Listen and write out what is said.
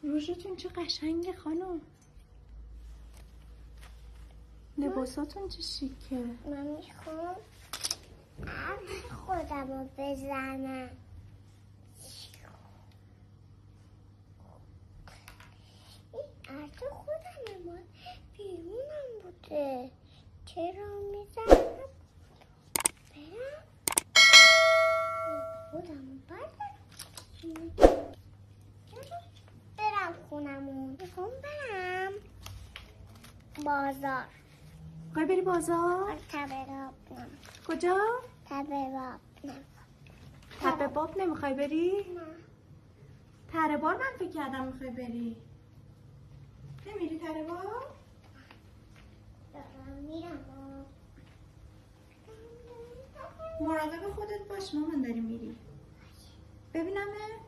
روژتون چه قشنگه خانم. لباساتون چه شیکه. من میخوام خودم رو بزنم. این عرض خودم من بیرونم بوده. چرا میزنم؟ برم خودم رو بردارم. برم خونمون. میخوام برم بازار. میخوای بری بازار؟ تبه باب نم. کجا؟ تبه باب نم. تپه باب نمیخوای بری؟ نه. تره بار من فکر کردم میخوای بری. نمیری تره بار؟ دارم میرم. مراقب خودت باش مامان، داری میری. ببینمه.